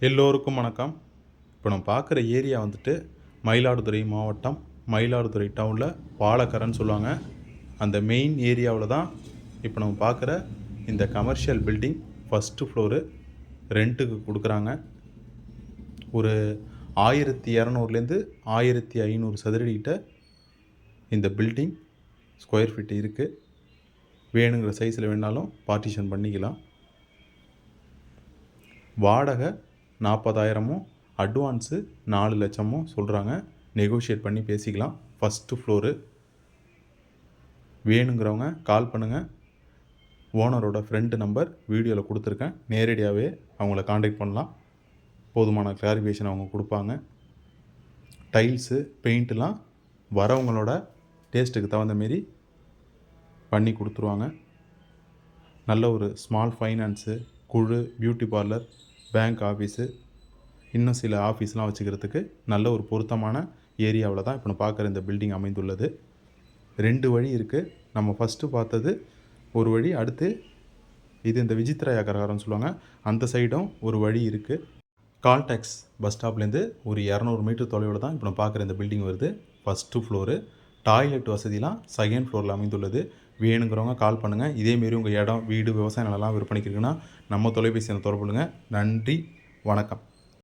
எல்லோருக்கும் வணக்கம். இப்போ நம்ம பார்க்குற ஏரியா வந்துட்டு மயிலாடுதுறை மாவட்டம், மயிலாடுதுறை டவுனில் பாலக்கரைன்னு சொல்லுவாங்க. அந்த மெயின் ஏரியாவில் தான் இப்போ நம்ம பார்க்குற இந்த கமர்ஷியல் பில்டிங் ஃபஸ்ட்டு ஃப்ளோரு ரெண்ட்டுக்கு கொடுக்குறாங்க. ஒரு 1200லேருந்து 1500 சதுரடிகிட்ட இந்த பில்டிங் ஸ்கொயர் ஃபீட் இருக்குது. வேணுங்கிற சைஸில் வேணாலும் பார்ட்டிஷன் பண்ணிக்கலாம். வாடகை 40,000 அட்வான்ஸு 4 லட்சமும் சொல்கிறாங்க. நெகோஷியேட் பண்ணி பேசிக்கலாம். First floor. வேணுங்கிறவங்க கால் பண்ணுங்கள். ஓனரோட ஃப்ரெண்டு நம்பர் வீடியோவில் கொடுத்துருக்கேன். நேரடியாகவே அவங்கள காண்டாக்ட் பண்ணலாம். போதுமான கிளாரிஃபிகேஷன் அவங்க கொடுப்பாங்க. டைல்ஸு பெயிண்ட்டுலாம் வரவங்களோட டேஸ்ட்டுக்கு தகுந்த மாரி பண்ணி கொடுத்துருவாங்க. நல்ல ஒரு ஸ்மால் ஃபைனான்ஸு, குழு, பியூட்டி பார்லர், பேங்க் ஆஃபீஸு, இன்னும் சில ஆஃபீஸ்லாம் வச்சுக்கிறதுக்கு நல்ல ஒரு பொருத்தமான ஏரியாவில் தான் இப்போ நான் பார்க்குற இந்த பில்டிங் அமைந்துள்ளது. 2 வழி இருக்குது. நம்ம ஃபஸ்ட்டு பார்த்தது ஒரு வழி, அடுத்து இது இந்த விசித்ரா அக்ரஹாரம்னு சொல்லுவாங்க, அந்த சைடும் ஒரு வழி இருக்குது. கால்டெக்ஸ் பஸ் ஸ்டாப்லேருந்து ஒரு 200 மீட்டர் தொலைவில் தான் இப்போ நான் பார்க்குற இந்த பில்டிங் வருது. First floor. டாய்லெட் வசதிலாம் செகண்ட் ஃப்ளோரில் அமைந்துள்ளது. வேணுங்கிறவங்க கால் பண்ணுங்கள். இதேமாரி உங்கள் இடம், வீடு, விவசாய நிலம்லாம் விற்பனைக்கு இருக்குன்னா நம்ம தொலைபேசி எண்ணை தொடர்பு கொள்ளுங்கள். நன்றி, வணக்கம்.